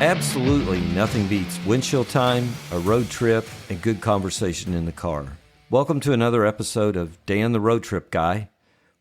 Absolutely nothing beats windshield time, a road trip, and good conversation in the car. Welcome to another episode of Dan the Road Trip Guy,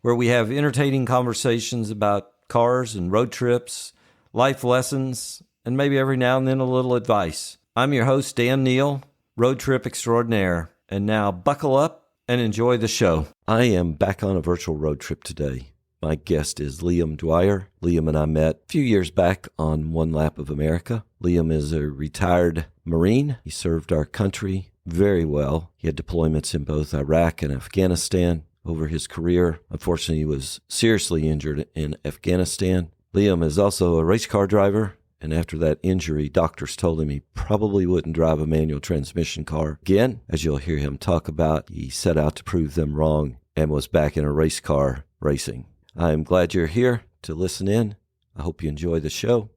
where we have entertaining conversations about cars and road trips, life lessons, and maybe every now and then a little advice. I'm your host, Dan Neal, road trip extraordinaire, and now buckle up and enjoy the show. I am back on a virtual road trip today. My guest is Liam Dwyer. Liam and I met a few years back on One Lap of America. Liam is a retired Marine. He served our country very well. He had deployments in both Iraq and Afghanistan over his career. Unfortunately, he was seriously injured in Afghanistan. Liam is also a race car driver, and after that injury, doctors told him he probably wouldn't drive a manual transmission car again. As you'll hear him talk about, he set out to prove them wrong and was back in a race car racing. I am glad you're here to listen in. I hope you enjoy the show.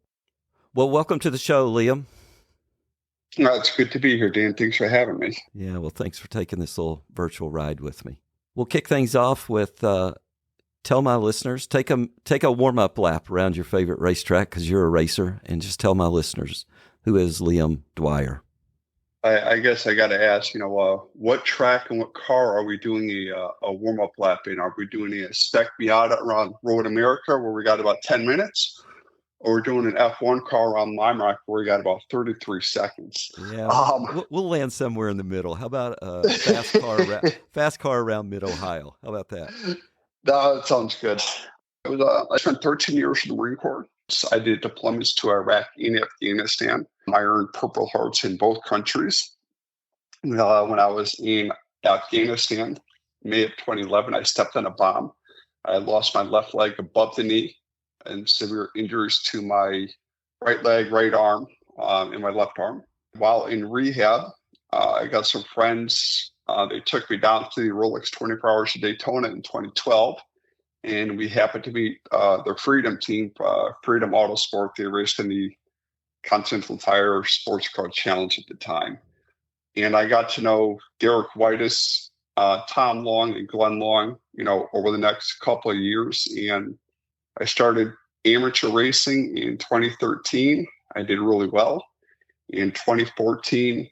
Well, welcome to the show, Liam. It's good to be here, Dan. Thanks for having me. Yeah, well, thanks for taking this little virtual ride with me. We'll kick things off with tell my listeners, take a warm-up lap around your favorite racetrack because you're a racer, and just tell my listeners, who is Liam Dwyer? I guess I got to ask, what track and what car are we doing a warm-up lap in? Are we doing a spec Miata around Road America where we got about 10 minutes? Or we're doing an F1 car around Lime Rock where we got about 33 seconds? Yeah, we'll land somewhere in the middle. How about a fast car around Mid-Ohio? How about that? No, that sounds good. I spent 13 years in the Marine Corps. So I did deployments to Iraq and Afghanistan. I earned Purple Hearts in both countries. When I was in Afghanistan, May of 2011, I stepped on a bomb. I lost my left leg above the knee and severe injuries to my right leg, right arm, and my left arm. While in rehab, I got some friends. They took me down to the Rolex 24 Hours of Daytona in 2012. And we happened to meet the Freedom team, Freedom Autosport. They raced in the Continental Tire Sports Car Challenge at the time. And I got to know Derek Whitus, Tom Long, and Glenn Long, over the next couple of years. And I started amateur racing in 2013. I did really well. In 2014,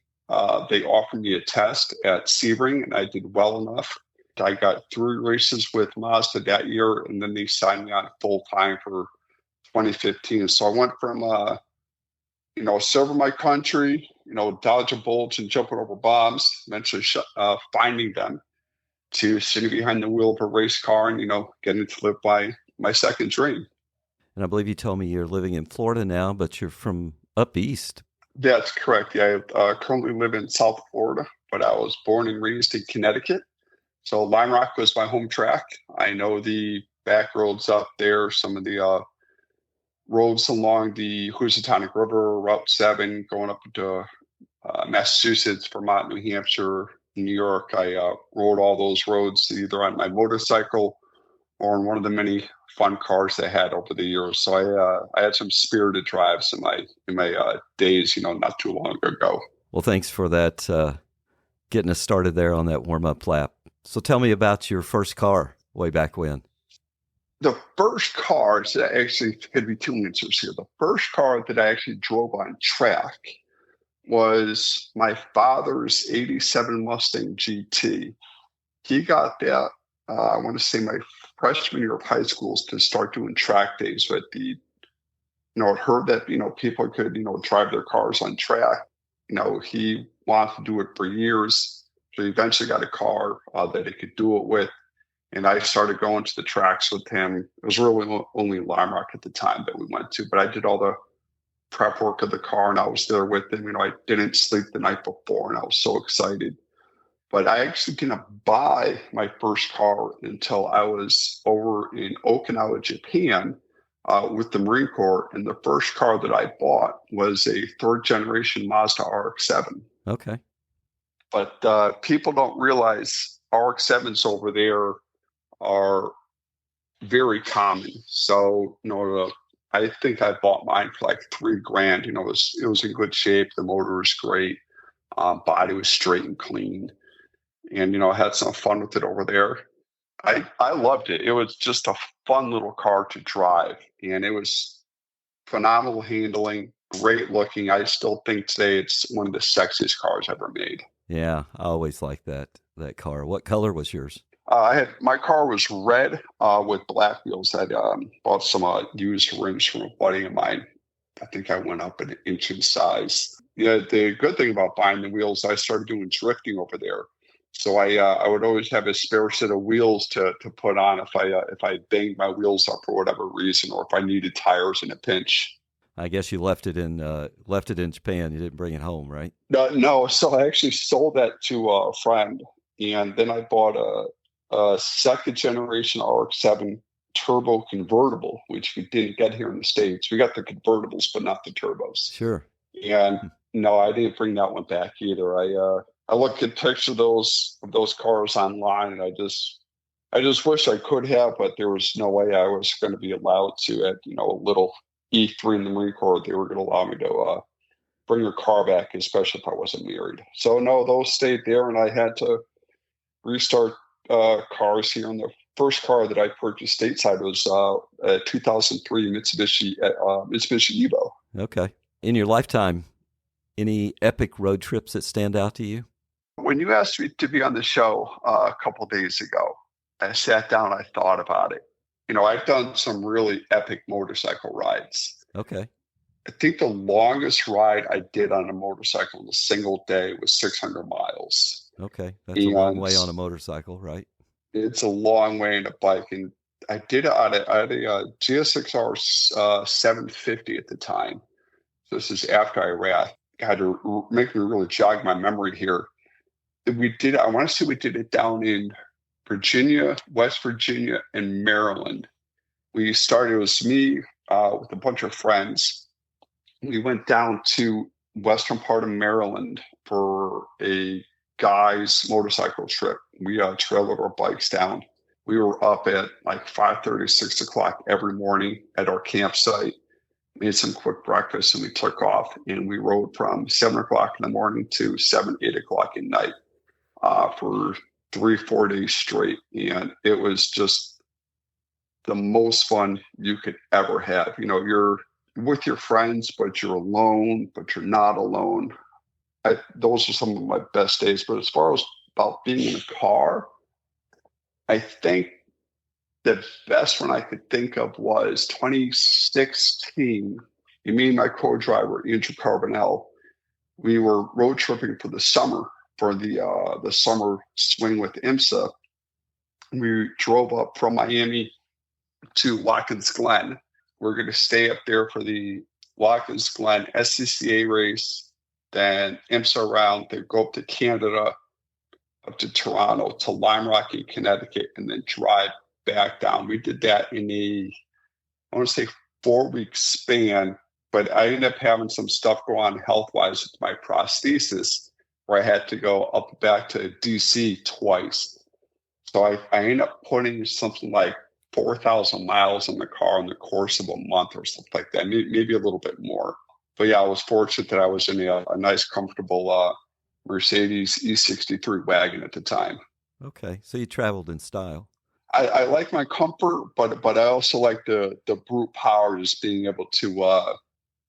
they offered me a test at Sebring, and I did well enough. I got 3 races with Mazda that year, and then they signed me on full time for 2015. So I went from, serving my country, dodging bullets and jumping over bombs, eventually finding them, to sitting behind the wheel of a race car and, getting to live my second dream. And I believe you told me you're living in Florida now, but you're from up east. That's correct. Yeah, I currently live in South Florida, but I was born and raised in Connecticut. So Lime Rock was my home track. I know the back roads up there, some of the roads along the Housatonic River, Route 7, going up into Massachusetts, Vermont, New Hampshire, New York. I rode all those roads either on my motorcycle or in one of the many fun cars I had over the years. So I had some spirited drives in my days, not too long ago. Well, thanks for that, getting us started there on that warm-up lap. So tell me about your first car way back when. The first car, so actually could be 2 answers here. The first car that I actually drove on track was my father's 87 Mustang GT. He got that, I want to say my freshman year of high school to start doing track days. But I'd heard that, people could, drive their cars on track. He wanted to do it for years. So he eventually got a car that he could do it with. And I started going to the tracks with him. It was really only Lime Rock at the time that we went to, but I did all the prep work of the car and I was there with him. I didn't sleep the night before and I was so excited. But I actually didn't buy my first car until I was over in Okinawa, Japan with the Marine Corps. And the first car that I bought was a 3rd generation Mazda RX-7. Okay. But people don't realize RX-7s over there are very common. So, I think I bought mine for like $3,000. It was in good shape. The motor was great. Body was straight and clean. And, I had some fun with it over there. I loved it. It was just a fun little car to drive. And it was phenomenal handling, great looking. I still think today it's one of the sexiest cars ever made. Yeah, I always liked that car. What color was yours? My car was red with black wheels. I bought some used rims from a buddy of mine. I think I went up an inch in size. Yeah, the good thing about buying the wheels, I started doing drifting over there. So I would always have a spare set of wheels to put on if I banged my wheels up for whatever reason, or if I needed tires in a pinch. I guess you left it in Japan. You didn't bring it home, right? No, so I actually sold that to a friend, and then I bought a second generation RX-7 turbo convertible, which we didn't get here in the States. We got the convertibles, but not the turbos. Sure. And no, I didn't bring that one back either. I looked at pictures of those cars online, and I just wish I could have, but there was no way I was going to be allowed to at a little E3 in the Marine Corps. They were going to allow me to bring your car back, especially if I wasn't married. So no, those stayed there, and I had to restart cars here. And the first car that I purchased stateside was a 2003 Mitsubishi Evo. Okay. In your lifetime, any epic road trips that stand out to you? When you asked me to be on the show a couple of days ago, I sat down, I thought about it. I've done some really epic motorcycle rides. Okay. I think the longest ride I did on a motorcycle in a single day was 600 miles. Okay. That's a long way on a motorcycle, right? It's a long way in a bike. And I did it on a GSX-R 750 at the time. So this is after Iraq. Had to make me really jog my memory here. I want to say we did it down in Virginia, West Virginia, and Maryland. It was me with a bunch of friends. We went down to western part of Maryland for a guy's motorcycle trip. We trailed our bikes down. We were up at like 5:30, 6 o'clock every morning at our campsite, made some quick breakfast, and we took off. And we rode from 7 o'clock in the morning to 7, 8 o'clock at night for 3-4 days straight. And it was just the most fun you could ever have. You're with your friends, but you're alone, but you're not alone. Those are some of my best days. But as far as about being in a car, I think the best one I could think of was 2016. Me and my co-driver, Andrew Carbonell, we were road tripping for the summer, for the summer swing with IMSA. We drove up from Miami to Watkins Glen. We're going to stay up there for the Watkins Glen SCCA race, then IMSA round, then go up to Canada, up to Toronto, to Lime Rock in Connecticut, and then drive back down. We did that in I want to say 4-week span, but I ended up having some stuff go on health-wise with my prosthesis, where I had to go up back to DC twice. So I ended up putting something like 4,000 miles in the car in the course of a month or something like that, maybe a little bit more. But yeah, I was fortunate that I was in a nice, comfortable Mercedes E63 wagon at the time. Okay, so you traveled in style. I like my comfort, but I also like the brute power, just being able to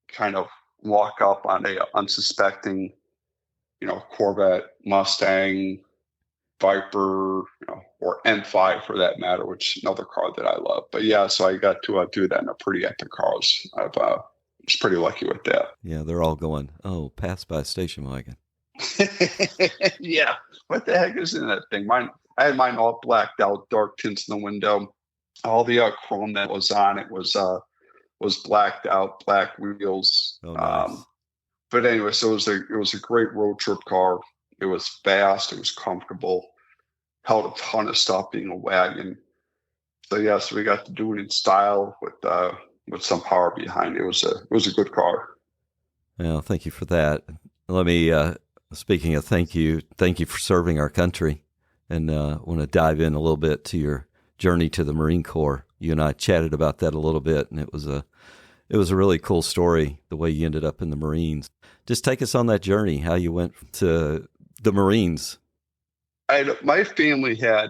kind of walk up on a unsuspecting, Corvette, Mustang, Viper, or M5 for that matter, which is another car that I love. But yeah, so I got to do that in a pretty epic car. I was pretty lucky with that. Yeah, they're all going, oh, passed by a station wagon. Yeah, what the heck is in that thing? I had mine all blacked out, dark tints in the window. All the chrome that was on it was blacked out, black wheels. Oh, nice. But anyway, so it was a great road trip car. It was fast. It was comfortable. Held a ton of stuff being a wagon. So yeah, so we got to do it in style with some power behind it. It was a good car. Well, thank you for that. Let me, speaking of thank you for serving our country. And want to dive in a little bit to your journey to the Marine Corps. You and I chatted about that a little bit, and it was a really cool story, the way you ended up in the Marines. Just take us on that journey, how you went to the Marines. My family had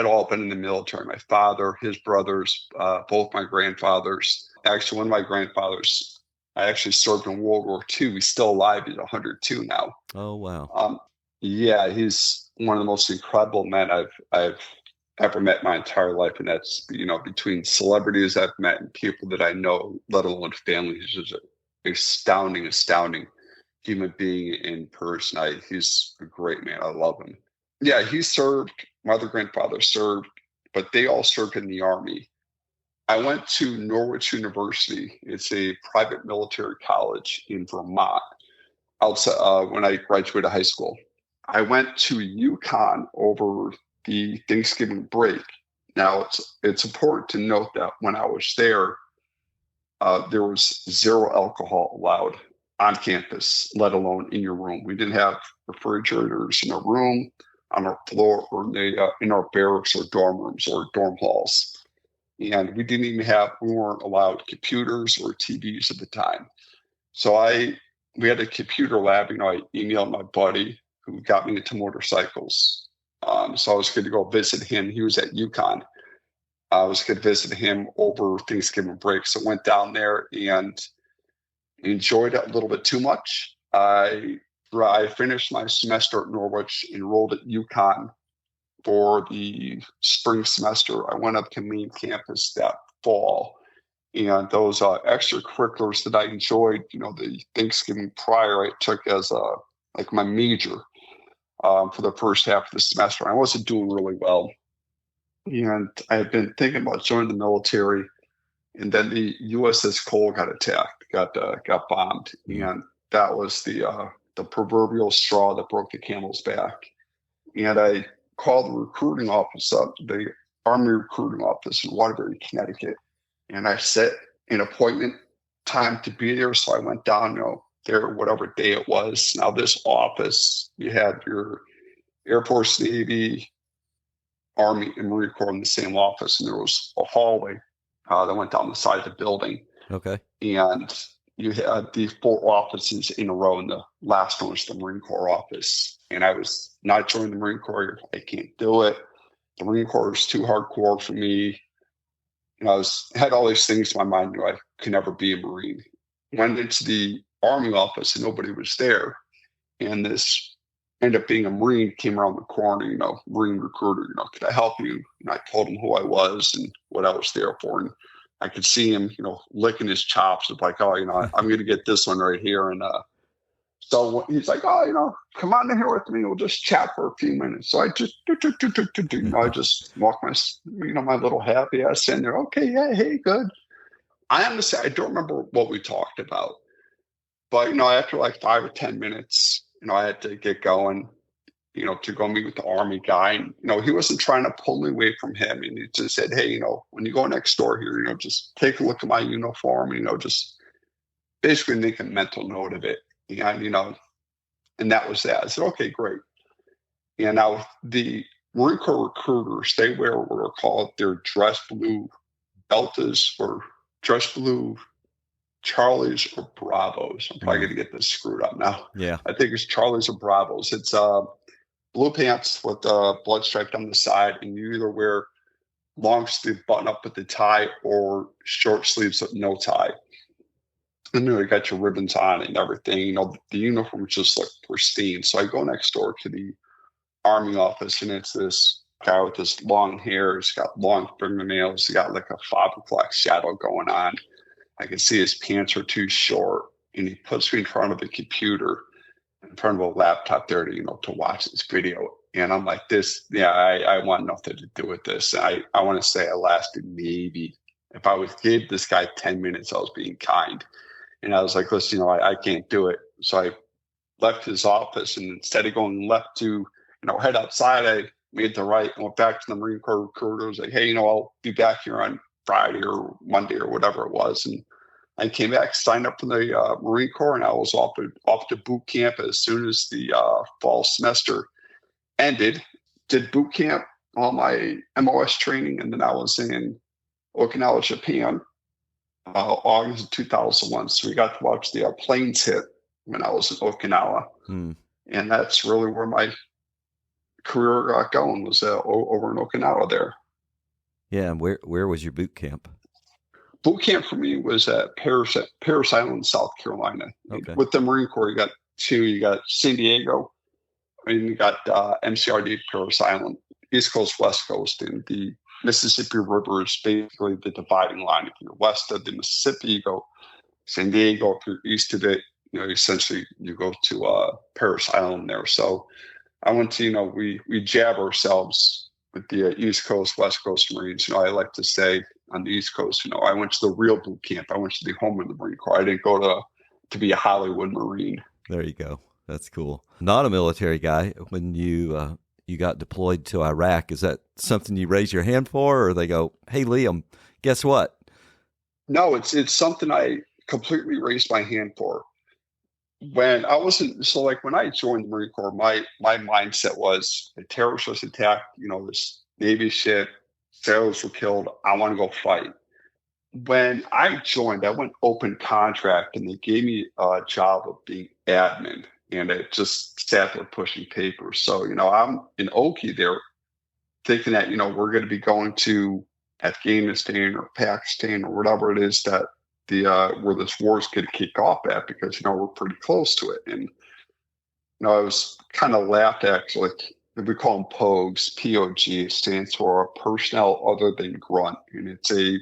all been in the military. My father, his brothers, both my grandfathers. Actually, one of my grandfathers I actually served in World War II. He's still alive. He's 102 now. Oh, wow. Yeah, he's one of the most incredible men I've ever met my entire life, and that's between celebrities I've met and people that I know, let alone family. He's just an astounding human being in person. He's a great man. I love him. Yeah, he served. My other grandfather served, but they all served in the Army. I went to Norwich University. It's a private military college in Vermont. Outside when I graduated high school, I went to Yukon over the Thanksgiving break. Now it's important to note that when I was there was zero alcohol allowed on campus, let alone in your room. We didn't have refrigerators in our room, on our floor, or in our barracks or dorm rooms or dorm halls. And we weren't allowed computers or TVs at the time. So we had a computer lab. I emailed my buddy who got me into motorcycles. So I was going to go visit him. He was at Yukon. I was going to visit him over Thanksgiving break. So I went down there and enjoyed it a little bit too much. I finished my semester at Norwich, enrolled at Yukon for the spring semester. I went up to main campus that fall. And those extracurriculars that I enjoyed, the Thanksgiving prior, I took as like my major for the first half of the semester. I wasn't doing really well. And I had been thinking about joining the military. And then the USS Cole got attacked, got bombed. And that was the proverbial straw that broke the camel's back. And I called the recruiting office up, the Army recruiting office in Waterbury, Connecticut. And I set an appointment time to be there. So I went down, there, whatever day it was. Now this office, you had your Air Force, Navy, Army, and Marine Corps in the same office. And there was a hallway that went down the side of the building. Okay. And you had the 4 offices in a row, and the last one was the Marine Corps office. And I was not joining the Marine Corps. I can't do it. The Marine Corps is too hardcore for me. I had all these things in my mind. I could never be a Marine. Went into the Army office and nobody was there. And this ended up being a Marine, came around the corner, Marine recruiter, could I help you? And I told him who I was and what I was there for. And I could see him, licking his chops. It's like, I'm going to get this one right here. And so he's like, come on in here with me. We'll just chat for a few minutes. So I just, I just walk my little happy ass in there. Okay, yeah, hey, good. I honestly, I don't remember what we talked about, but after like 5 or 10 minutes, I had to get going, to go meet with the Army guy. And, he wasn't trying to pull me away from him. And he just said, hey, when you go next door here, just take a look at my uniform, just basically make a mental note of it. And, and that was that. I said, okay, great. And now the Marine Corps recruiters, they wear what are called their dress blue deltas or dress blue Charlies or Bravos. I'm probably going to get this screwed up now. Yeah. I think it's Charlies or Bravos. It's blue pants with blood stripe down the side, and you either wear long sleeve button up with the tie or short sleeves with no tie. And you got your ribbons on and everything. The uniform just looked pristine. So I go next door to the Army office, and it's this guy with this long hair. He's got long fingernails. He got like a 5 o'clock shadow going on. I can see his pants are too short, and he puts me in front of the computer, in front of a laptop there to watch this video. And I'm like, I want nothing to do with this. I want to say I lasted maybe, if I gave this guy 10 minutes, I was being kind. And I was like, listen, I can't do it. So I left his office, and instead of going left to, head outside, I made the right and went back to the Marine Corps recruiter. I was like, hey, I'll be back here on Friday or Monday or whatever it was. And I came back, signed up for the Marine Corps, and I was off to boot camp as soon as the fall semester ended. Did boot camp, all my MOS training, and then I was in Okinawa, Japan, August of 2001. So we got to watch the planes hit when I was in Okinawa. And that's really where my career got going, was over in Okinawa there. Yeah. Where was your boot camp? boot camp for me was at Parris Island, South Carolina. Okay. With the Marine Corps, you got San Diego, and you got MCRD Parris Island, East Coast, West Coast, and the Mississippi River is basically the dividing line. If you're west of the Mississippi, you go San Diego. If you're east of it, essentially you go to Parris Island there. So I went to, we jab ourselves with the East Coast, West Coast Marines. I like to say on the East Coast, I went to the real boot camp. I went to the home of the Marine Corps. I didn't go to be a Hollywood Marine. There you go. That's cool. Not a military guy. When you got deployed to Iraq, is that something you raise your hand for, or they go, "Hey, Liam, guess what?" No, it's something I completely raised my hand for. When I when I joined the Marine Corps, my mindset was a terrorist was attacked, this Navy ship, sailors were killed. I want to go fight. When I joined, I went open contract, and they gave me a job of being admin, and I just sat there pushing papers. So, I'm in Oki there thinking that, we're going to be going to Afghanistan or Pakistan or whatever it is that where this war is going to kick off at, because, we're pretty close to it. And, I was kind of laughed at, like, we call them POGs, P-O-G, stands for personnel other than grunt. And it's a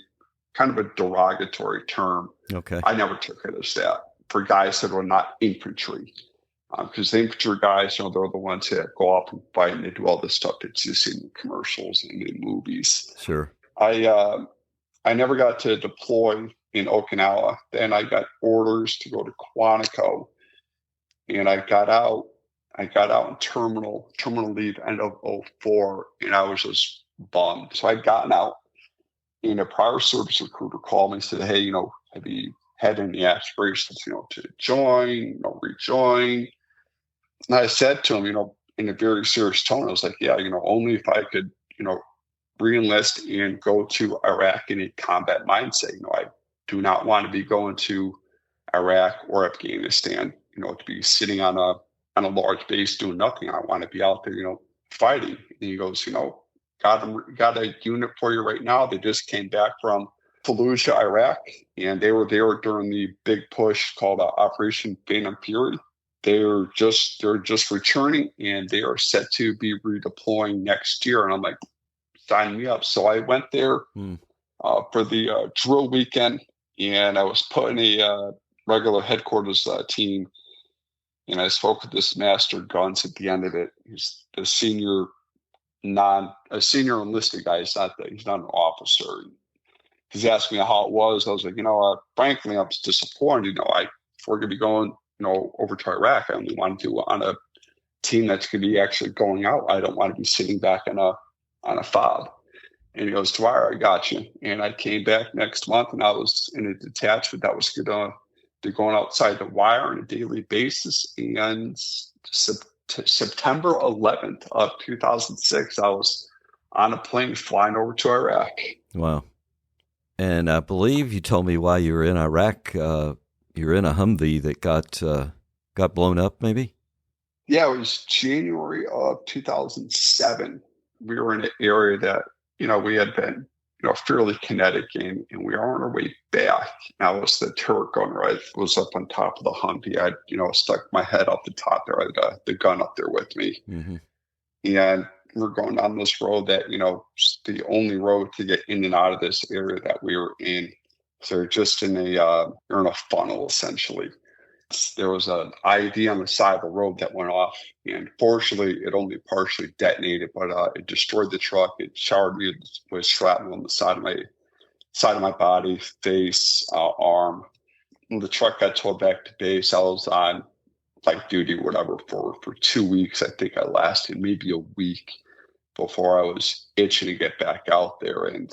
kind of a derogatory term. Okay. I never took it as that for guys that are not infantry. Because the infantry guys, they're the ones that go off and fight, and they do all this stuff that's you see in commercials and in movies. Sure. I never got to deploy in Okinawa. Then I got orders to go to Quantico, and I got out in terminal leave end of 2004, and I was just bummed. So I'd gotten out, and a prior service recruiter called me and said, "Hey, have you had any aspirations, to join, rejoin?" And I said to him, in a very serious tone, I was like, "Yeah, only if I could, re-enlist and go to Iraq in a combat mindset. I do not want to be going to Iraq or Afghanistan, to be sitting on a large base doing nothing. I want to be out there, fighting." And he goes, got a unit for you right now. They just came back from Fallujah, Iraq, and they were there during the big push called Operation Phantom Fury. They're just returning, and they are set to be redeploying next year. And I'm like, sign me up. So I went there for the drill weekend, and I was put in a regular headquarters team. And I spoke with this master guns at the end of it. He's the senior enlisted guy. He's not an officer. He's asked me how it was. I was like, frankly, I'm disappointed. If we're going to be going, over to Iraq, I only want to do on a team that's going to be actually going out. I don't want to be sitting back on a fob. And he goes, "Dwyer, I got you." And I came back next month, and I was in a detachment that was going to be going outside the wire on a daily basis. And September 11th of 2006, I was on a plane flying over to Iraq. Wow. And I believe you told me while you were in Iraq, you're in a Humvee that got blown up, maybe? Yeah, it was January of 2007. We were in an area that, we had been, fairly kinetic in, and we were on our way back. And I was the turret gunner. I was up on top of the Humvee. I, stuck my head up the top there. I had the gun up there with me. Mm-hmm. And we're going down this road that, the only road to get in and out of this area that we were in. So they're just you're in a funnel, essentially. There was an IED on the side of the road that went off, and fortunately, it only partially detonated, but it destroyed the truck. It showered me with shrapnel on the side of my body, face, arm. When the truck got towed back to base, I was on light duty, whatever, for 2 weeks. I think I lasted maybe a week before I was itching to get back out there. And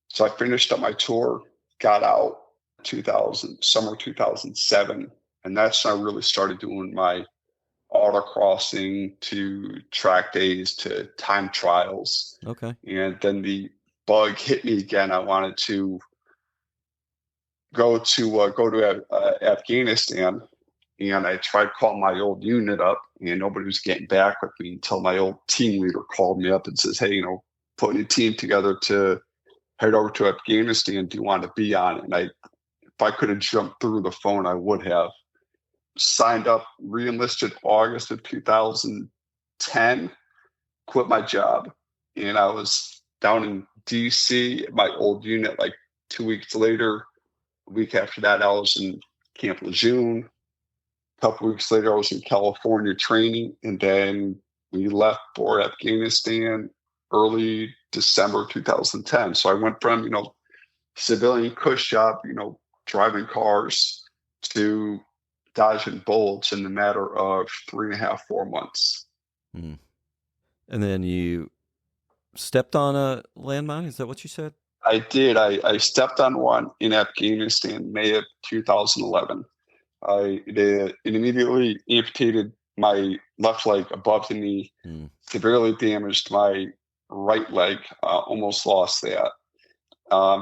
so I finished up my tour, got out summer 2007, and that's when I really started doing my autocrossing to track days to time trials. Okay. And then the bug hit me again. I wanted to go to Afghanistan, and I tried calling my old unit up, and nobody was getting back with me until my old team leader called me up and says, "Hey, putting a team together to head over to Afghanistan. Do you want to be on it? And if I could have jumped through the phone, I would have. Signed up, re-enlisted August of 2010, quit my job, and I was down in DC at my old unit. Like 2 weeks later, a week after that, I was in Camp Lejeune. A couple weeks later, I was in California training, and then we left for Afghanistan early December 2010. So I went from, civilian cush job, driving cars, to dodging bullets in the matter of 3.5, 4 months. Mm. And then you stepped on a landmine? Is that what you said? I did. I stepped on one in Afghanistan, May of 2011. It immediately amputated my left leg above the knee, severely damaged my right leg, almost lost that.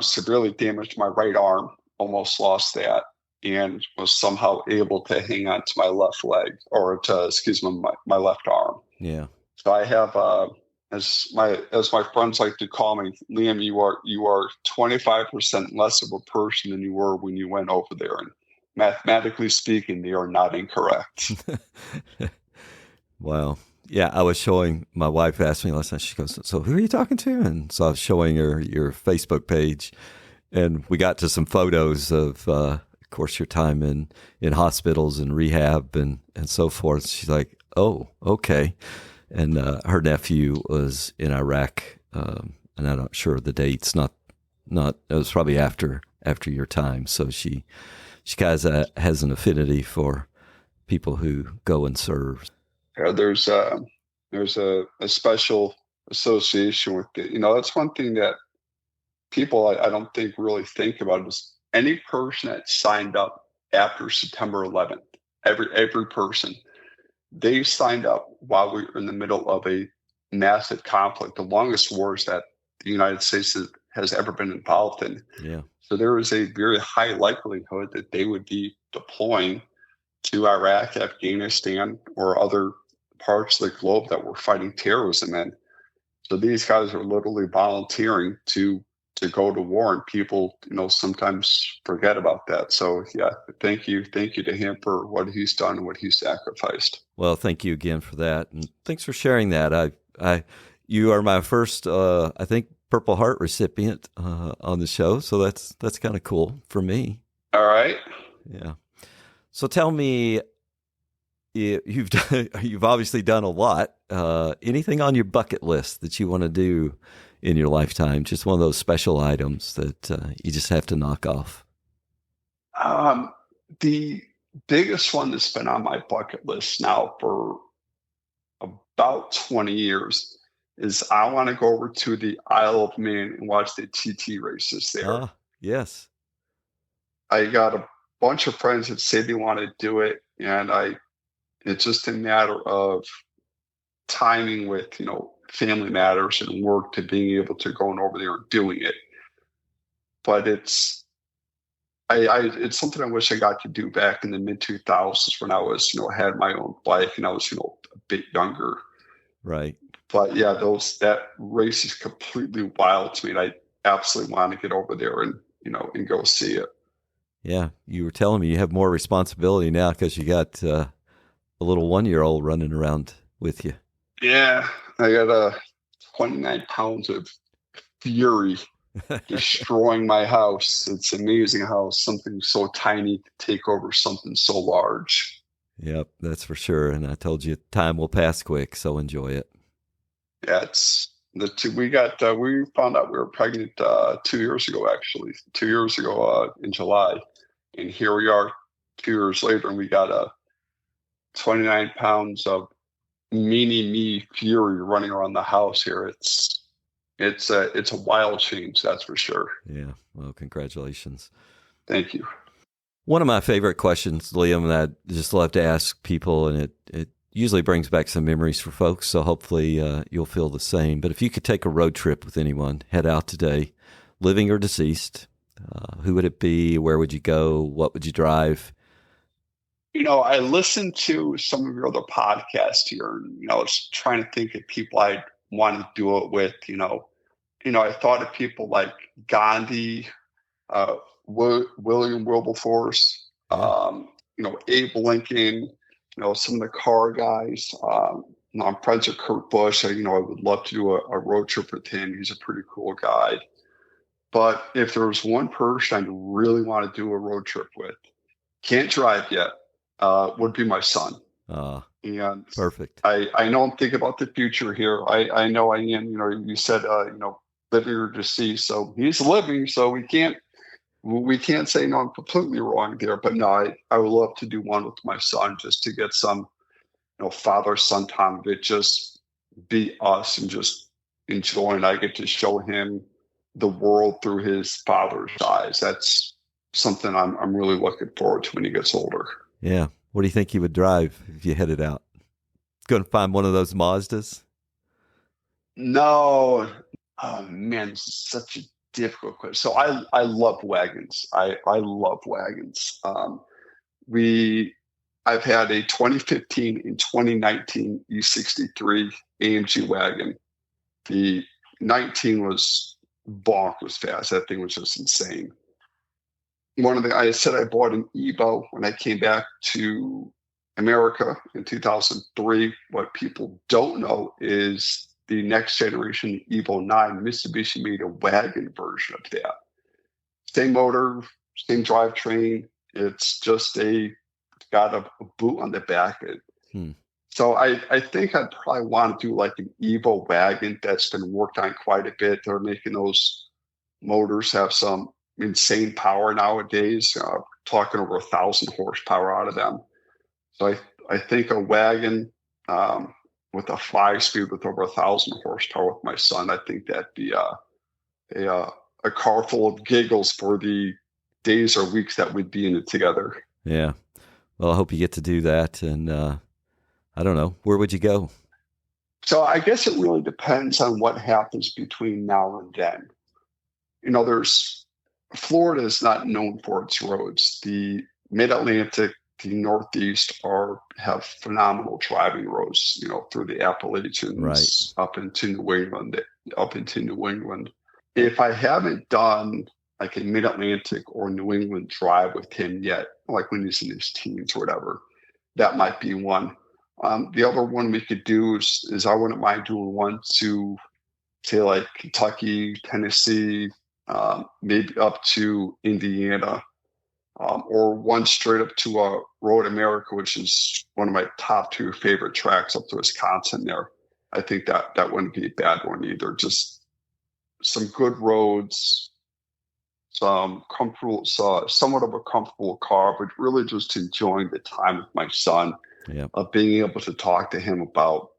Severely damaged my right arm, almost lost that, and was somehow able to hang on to my left leg, or my left arm. Yeah. So I have, as my friends like to call me, Liam, you are 25% less of a person than you were when you went over there. And mathematically speaking, they are not incorrect. Wow. Yeah, I was showing, my wife asked me last night, she goes, so who are you talking to? And so I was showing her your Facebook page, and we got to some photos of course, your time in hospitals and rehab and so forth. She's like, oh, okay. And her nephew was in Iraq, and I'm not sure the dates, not, it was probably after your time. So she kind of has an affinity for people who go and serve. Yeah, there's a special association with it. That's one thing that people I don't think really think about is any person that signed up after September 11th, every person, they signed up while we were in the middle of a massive conflict, the longest wars that the United States has ever been involved in. Yeah. So there is a very high likelihood that they would be deploying to Iraq, Afghanistan, or other parts of the globe that we're fighting terrorism in. So these guys are literally volunteering to go to war, and people, sometimes forget about that. So yeah, thank you to him for what he's done and what he's sacrificed. Well, thank you again for that, and thanks for sharing that. You are my first, I think, Purple Heart recipient on the show, so that's kind of cool for me. All right. Yeah. So tell me, you've obviously done a lot. Anything on your bucket list that you want to do in your lifetime? Just one of those special items that you just have to knock off. The biggest one that's been on my bucket list now for about 20 years is I want to go over to the Isle of Man and watch the TT races there. Ah, yes. I got a bunch of friends that say they want to do it, and it's just a matter of timing with, family matters and work to being able to go over there and doing it. But it's something I wish I got to do back in the mid 2000s when I was, had my own bike and I was, a bit younger. Right. But yeah, that race is completely wild to me. And I absolutely want to get over there and, and go see it. Yeah. You were telling me you have more responsibility now because you got a little 1-year-old running around with you. Yeah. I got 29 pounds of fury destroying my house. It's amazing how something so tiny can take over something so large. Yep, that's for sure. And I told you time will pass quick, so enjoy it. Yeah, we found out we were pregnant 2 years ago, actually. 2 years ago in July. And here we are 2 years later, and we got 29 pounds of me fury running around the house here. It's a wild change, that's for sure. Yeah. Well, congratulations. Thank you. One of my favorite questions, Liam, that I just love to ask people, and it usually brings back some memories for folks, so hopefully you'll feel the same. But if you could take a road trip with anyone, head out today, living or deceased, who would it be? Where would you go? What would you drive? I listened to some of your other podcasts here, and I was trying to think of people I'd want to do it with. I thought of people like Gandhi, uh, William Wilberforce, Yeah. Abe Lincoln, some of the car guys. I'm friends with Kurt Busch. I would love to do a road trip with him. He's a pretty cool guy. But if there was one person I really want to do a road trip with, can't drive yet, would be my son. Uh, And Perfect. I know I'm thinking about the future here. I know I am. You said living or deceased, so he's living, so we can't say no. I'm completely wrong there, but no, I would love to do one with my son just to get some father son time of it, just be us and just enjoy. And I get to show him the world through his father's eyes. That's something I'm really looking forward to when he gets older. Yeah. What do you think you would drive if you headed out? Going to find one of those Mazdas? No, oh man, such a difficult question. So I love wagons. I love wagons. We I've had a 2015 and 2019 E63 AMG wagon. The 19 was bonkers fast. That thing was just insane. I said I bought an Evo when I came back to America in 2003. What people don't know is the next generation Evo 9, Mitsubishi made a wagon version of that. Same motor, same drivetrain. It's just got a boot on the back. So I think I'd probably want to do like an Evo wagon that's been worked on quite a bit. They're making those motors have some insane power nowadays, talking over 1,000 horsepower out of them. So I think a wagon with a 5-speed with over 1,000 horsepower with my son, I think that'd be a car full of giggles for the days or weeks that we'd be in it together. Yeah. Well, I hope you get to do that. And I don't know, where would you go? So I guess it really depends on what happens between now and then. There's Florida is not known for its roads. The Mid-Atlantic, the Northeast have phenomenal driving roads, through the Appalachians, Right. up into New England. If I haven't done like a Mid-Atlantic or New England drive with him yet, like when he's in his teens or whatever, that might be one. The other one we could do is I wouldn't mind doing one to say like Kentucky, Tennessee, maybe up to Indiana, or one straight up to Road America, which is one of my top 2 favorite tracks up to Wisconsin there. I think that wouldn't be a bad one either. Just some good roads, some comfortable, somewhat of a comfortable car, but really just enjoying the time with my son, Yeah. of being able to talk to him about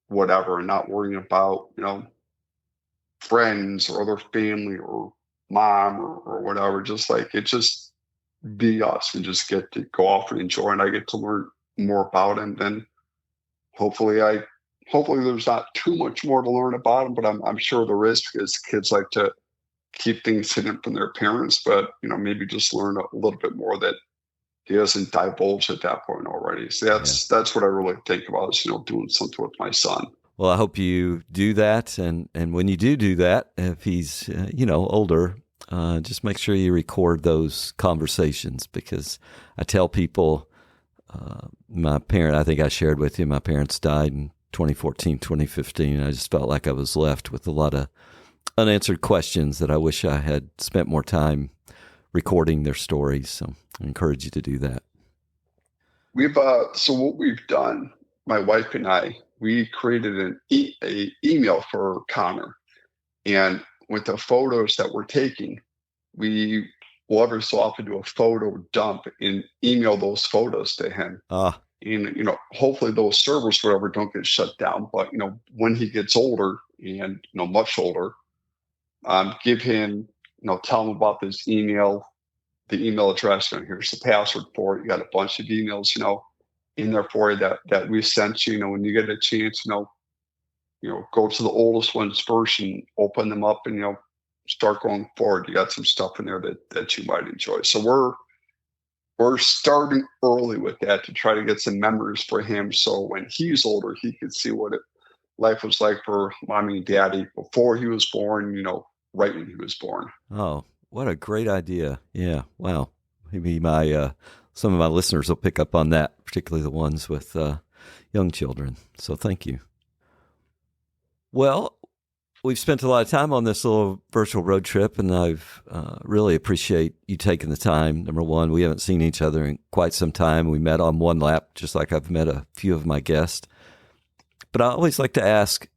whatever and not worrying about, friends or other family or mom or whatever. Just be us and just get to go off and enjoy. And I get to learn more about him. Then hopefully there's not too much more to learn about him, but I'm sure there is, because kids like to keep things hidden from their parents, but maybe just learn a little bit more that he hasn't divulged at that point already. So that's what I really think about is, doing something with my son. Well, I hope you do that. And when you do that, if he's, older, just make sure you record those conversations, because I tell people, I think I shared with you, my parents died in 2014, 2015. And I just felt like I was left with a lot of unanswered questions that I wish I had spent more time recording their stories. So I encourage you to do that. So what we've done, my wife and I, we created an email for Connor, and with the photos that we're taking, we will every so often do a photo dump and email those photos to him. And hopefully those servers, whatever, don't get shut down. But when he gets older and much older, give him, tell him about this email, the email address, here's the password for it. You got a bunch of emails, in there for you that we sent you. When you get a chance, go to the oldest ones first and open them up and start going forward. You got some stuff in there that you might enjoy. So we're starting early with that to try to get some memories for him, so when he's older, he can see what it life was like for mommy and daddy before he was born, right when he was born. Oh, what a great idea. Yeah. Wow. Maybe some of my listeners will pick up on that, particularly the ones with young children. So thank you. Well, we've spent a lot of time on this little virtual road trip, and I've really appreciate you taking the time. Number one, we haven't seen each other in quite some time. We met on one lap, just like I've met a few of my guests. But I always like to ask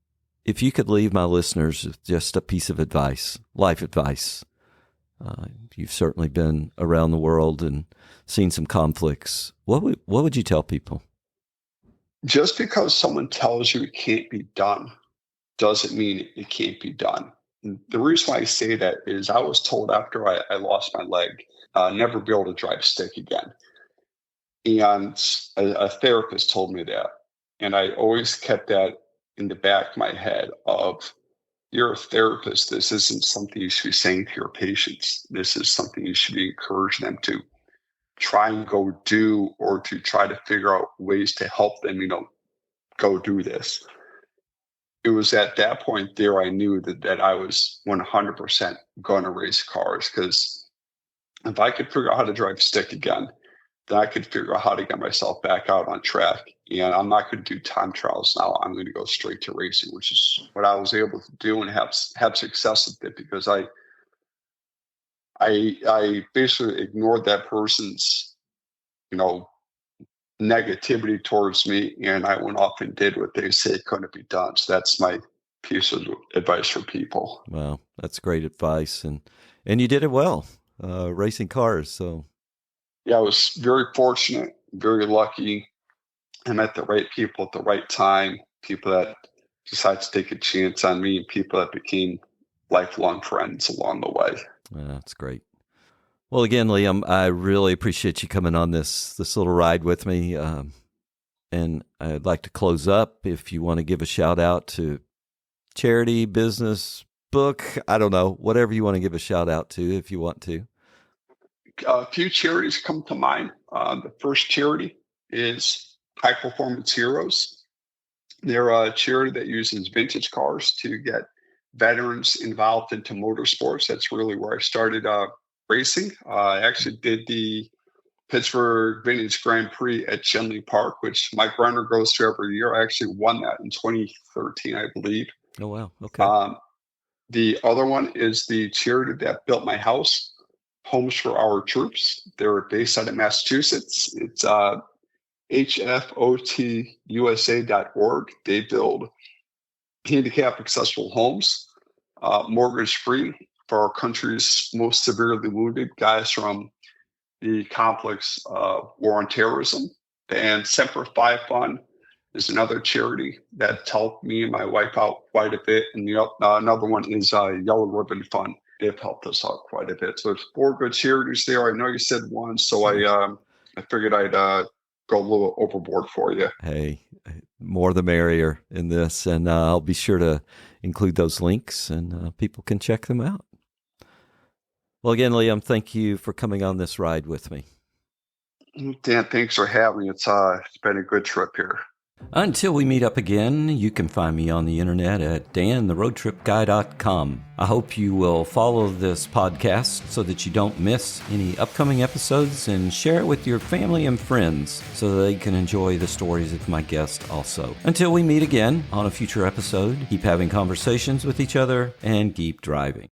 if you could leave my listeners with just a piece of advice, life advice. You've certainly been around the world and seen some conflicts. What would you tell people? Just because someone tells you it can't be done doesn't mean it can't be done. And the reason why I say that is I was told after I lost my leg, never be able to drive stick again. And a therapist told me that. And I always kept that in the back of my head of, you're a therapist. This isn't something you should be saying to your patients. This is something you should be encouraging them to try and go do, or to try to figure out ways to help them, go do this. It was at that point there I knew that I was 100% going to race cars, because if I could figure out how to drive stick again, then I could figure out how to get myself back out on track. And I'm not going to do time trials now. I'm going to go straight to racing, which is what I was able to do and have success with it, because I basically ignored that person's, negativity towards me, and I went off and did what they say couldn't be done. So that's my piece of advice for people. Wow, that's great advice, and you did it well, racing cars. So yeah, I was very fortunate, very lucky. I met the right people at the right time, people that decided to take a chance on me, and people that became lifelong friends along the way. That's great. Well, again, Liam, I really appreciate you coming on this little ride with me. And I'd like to close up. If you want to give a shout out to charity, business, book, I don't know, whatever you want to give a shout out to, if you want to. A few charities come to mind. The first charity is High Performance Heroes. They're a charity that uses vintage cars to get veterans involved into motorsports. That's really where I started racing. I actually did the Pittsburgh Vintage Grand Prix at Shenley Park, which Mike Renner goes to every year. I actually won that in 2013, I believe. Oh, wow. Okay. The other one is the charity that built my house, Homes for Our Troops. They're based out of Massachusetts. It's hfotusa.org. They build handicap accessible homes, mortgage-free, for our country's most severely wounded guys from the complex war on terrorism. And Semper Fi Fund is another charity that helped me and my wife out quite a bit. And another one is Yellow Ribbon Fund. They've helped us out quite a bit. So it's 4 good charities there. I know you said one, so I figured I'd go a little overboard for you. Hey, more the merrier in this. And I'll be sure to include those links, and people can check them out. Well, again, Liam, thank you for coming on this ride with me. Dan, thanks for having me. It's been a good trip here. Until we meet up again, you can find me on the internet at dantheroadtripguy.com. I hope you will follow this podcast so that you don't miss any upcoming episodes, and share it with your family and friends so that they can enjoy the stories of my guests also. Until we meet again on a future episode, keep having conversations with each other and keep driving.